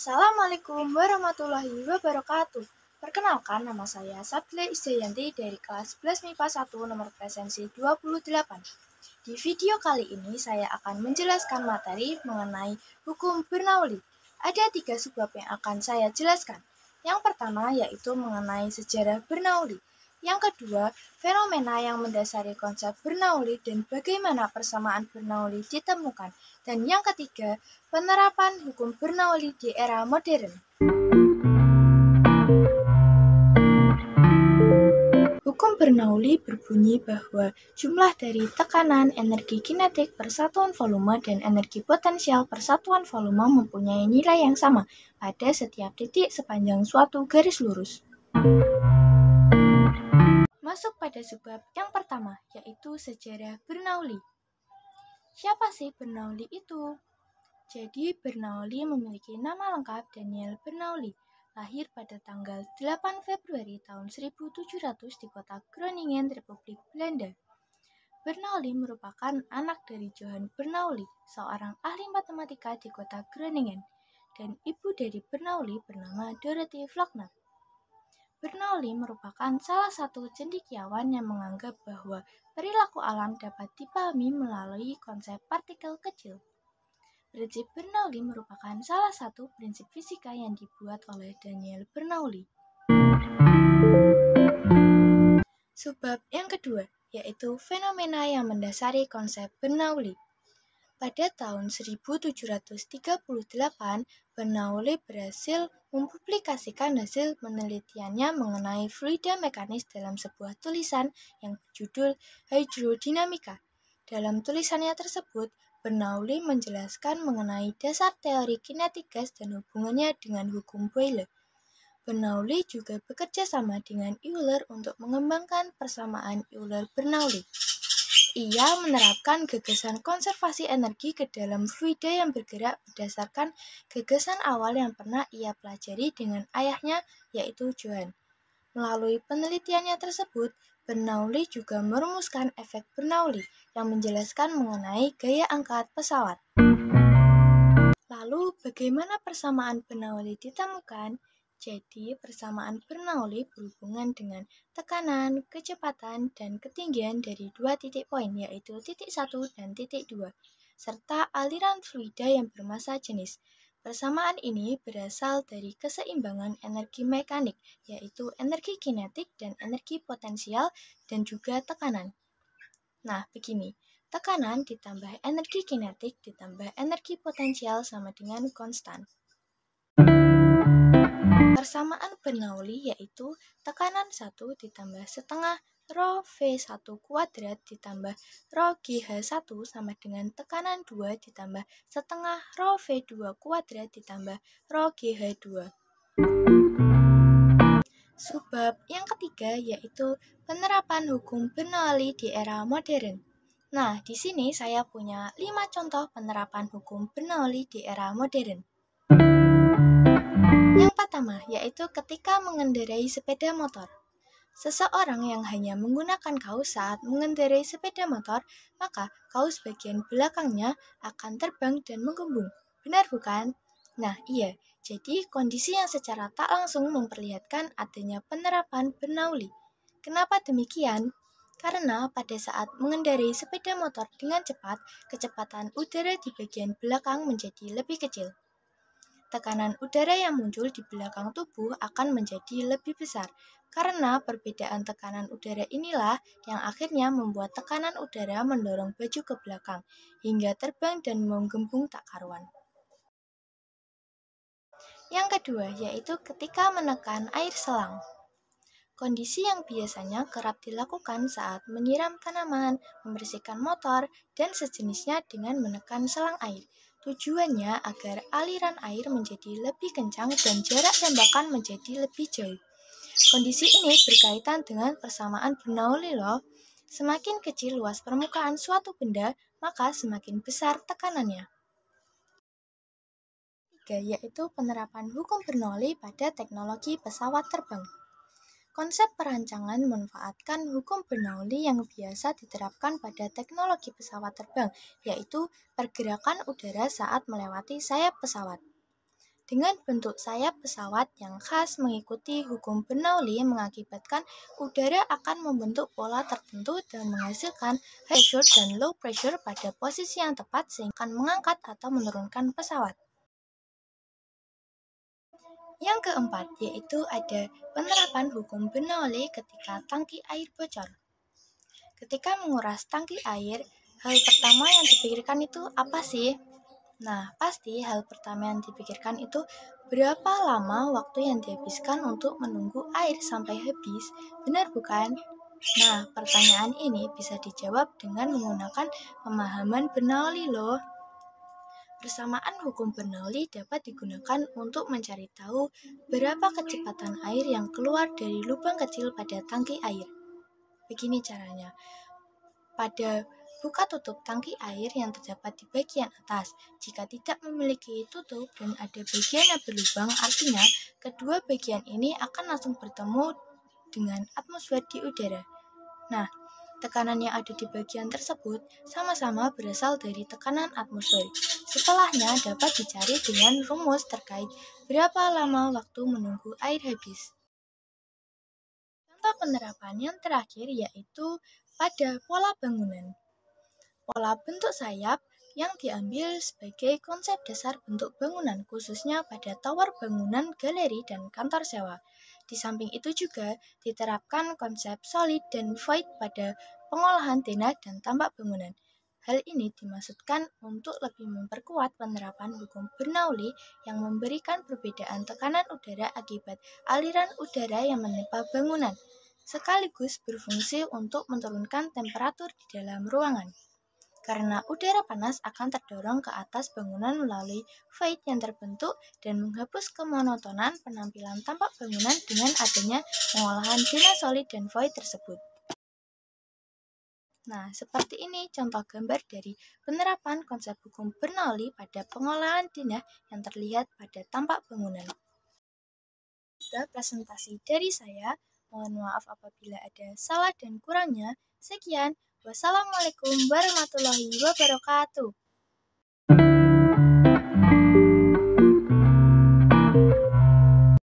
Assalamualaikum warahmatullahi wabarakatuh. Perkenalkan, nama saya Sabile Isdayanti dari kelas 11 MIPA 1 nomor presensi 28. Di video kali ini saya akan menjelaskan materi mengenai hukum Bernoulli. Ada 3 subbab yang akan saya jelaskan. Yang pertama yaitu mengenai sejarah Bernoulli. Yang kedua, fenomena yang mendasari konsep Bernoulli dan bagaimana persamaan Bernoulli ditemukan. Dan yang ketiga, penerapan hukum Bernoulli di era modern. Hukum Bernoulli berbunyi bahwa jumlah dari tekanan energi kinetik per satuan volume dan energi potensial per satuan volume mempunyai nilai yang sama pada setiap titik sepanjang suatu garis lurus. Masuk pada subbab yang pertama, yaitu sejarah Bernoulli. Siapa sih Bernoulli itu? Jadi Bernoulli memiliki nama lengkap Daniel Bernoulli, lahir pada tanggal 8 Februari tahun 1700 di kota Groningen, Republik Belanda. Bernoulli merupakan anak dari Johann Bernoulli, seorang ahli matematika di kota Groningen, dan ibu dari Bernoulli bernama Dorothee Flockner. Bernoulli merupakan salah satu cendekiawan yang menganggap bahwa perilaku alam dapat dipahami melalui konsep partikel kecil. Prinsip Bernoulli merupakan salah satu prinsip fisika yang dibuat oleh Daniel Bernoulli. Subbab yang kedua, yaitu fenomena yang mendasari konsep Bernoulli. Pada tahun 1738, Bernoulli berhasil mempublikasikan hasil penelitiannya mengenai fluida mekanis dalam sebuah tulisan yang berjudul Hydrodinamika. Dalam tulisannya tersebut, Bernoulli menjelaskan mengenai dasar teori kinetik gas dan hubungannya dengan hukum Boyle. Bernoulli juga bekerja sama dengan Euler untuk mengembangkan persamaan Euler-Bernoulli. Ia menerapkan gagasan konservasi energi ke dalam fluida yang bergerak berdasarkan gagasan awal yang pernah ia pelajari dengan ayahnya, yaitu Johann. Melalui penelitiannya tersebut, Bernoulli juga merumuskan efek Bernoulli yang menjelaskan mengenai gaya angkat pesawat. Lalu, bagaimana persamaan Bernoulli ditemukan? Jadi, persamaan Bernoulli berhubungan dengan tekanan, kecepatan, dan ketinggian dari dua titik poin, yaitu titik 1 dan titik 2, serta aliran fluida yang bermassa jenis. Persamaan ini berasal dari keseimbangan energi mekanik, yaitu energi kinetik dan energi potensial, dan juga tekanan. Nah, begini, tekanan ditambah energi kinetik ditambah energi potensial sama dengan konstan. Persamaan Bernoulli yaitu tekanan 1 ditambah setengah rho V1 kuadrat ditambah rho GH1 sama dengan tekanan 2 ditambah setengah rho V2 kuadrat ditambah rho GH2. Subbab yang ketiga yaitu penerapan hukum Bernoulli di era modern. Nah, di sini saya punya 5 contoh penerapan hukum Bernoulli di era modern. Yang pertama yaitu ketika mengendarai sepeda motor. Seseorang yang hanya menggunakan kaos saat mengendarai sepeda motor, maka kaos bagian belakangnya akan terbang dan menggembung. Benar bukan? Nah, iya. Jadi, kondisi yang secara tak langsung memperlihatkan adanya penerapan Bernoulli. Kenapa demikian? Karena pada saat mengendarai sepeda motor dengan cepat, kecepatan udara di bagian belakang menjadi lebih kecil. Tekanan udara yang muncul di belakang tubuh akan menjadi lebih besar. Karena perbedaan tekanan udara inilah yang akhirnya membuat tekanan udara mendorong baju ke belakang, hingga terbang dan menggembung tak karuan. Yang kedua, yaitu ketika menekan air selang. Kondisi yang biasanya kerap dilakukan saat menyiram tanaman, membersihkan motor, dan sejenisnya dengan menekan selang air. Tujuannya agar aliran air menjadi lebih kencang dan jarak tembakan menjadi lebih jauh. Kondisi ini berkaitan dengan persamaan Bernoulli loh. Semakin kecil luas permukaan suatu benda, maka semakin besar tekanannya. Ketiga, yaitu penerapan hukum Bernoulli pada teknologi pesawat terbang. Konsep perancangan memanfaatkan hukum Bernoulli yang biasa diterapkan pada teknologi pesawat terbang, yaitu pergerakan udara saat melewati sayap pesawat. Dengan bentuk sayap pesawat yang khas mengikuti hukum Bernoulli mengakibatkan udara akan membentuk pola tertentu dan menghasilkan high pressure dan low pressure pada posisi yang tepat sehingga akan mengangkat atau menurunkan pesawat. Yang keempat, yaitu ada penerapan hukum Bernoulli ketika tangki air bocor. Ketika menguras tangki air, hal pertama yang dipikirkan itu apa sih? Nah, pasti hal pertama yang dipikirkan itu berapa lama waktu yang dihabiskan untuk menunggu air sampai habis, benar bukan? Nah, pertanyaan ini bisa dijawab dengan menggunakan pemahaman Bernoulli loh. Persamaan hukum Bernoulli dapat digunakan untuk mencari tahu berapa kecepatan air yang keluar dari lubang kecil pada tangki air. Begini caranya. Pada buka tutup tangki air yang terdapat di bagian atas. Jika tidak memiliki tutup dan ada bagian yang berlubang, artinya kedua bagian ini akan langsung bertemu dengan atmosfer di udara. Nah, tekanan yang ada di bagian tersebut sama-sama berasal dari tekanan atmosfer. Setelahnya dapat dicari dengan rumus terkait berapa lama waktu menunggu air habis. Contoh penerapan yang terakhir yaitu pada pola bangunan. Pola bentuk sayap yang diambil sebagai konsep dasar bentuk bangunan khususnya pada tower bangunan, galeri, dan kantor sewa. Di samping itu juga diterapkan konsep solid dan void pada pengolahan denah dan tambak bangunan. Hal ini dimaksudkan untuk lebih memperkuat penerapan hukum Bernoulli yang memberikan perbedaan tekanan udara akibat aliran udara yang menimpa bangunan, sekaligus berfungsi untuk menurunkan temperatur di dalam ruangan. Karena udara panas akan terdorong ke atas bangunan melalui void yang terbentuk dan menghapus kemonotonan penampilan tampak bangunan dengan adanya pengolahan denah solid dan void tersebut. Nah, seperti ini contoh gambar dari penerapan konsep hukum Bernoulli pada pengolahan denah yang terlihat pada tampak bangunan. Sudah presentasi dari saya, mohon maaf apabila ada salah dan kurangnya. Sekian. Wassalamualaikum warahmatullahi wabarakatuh.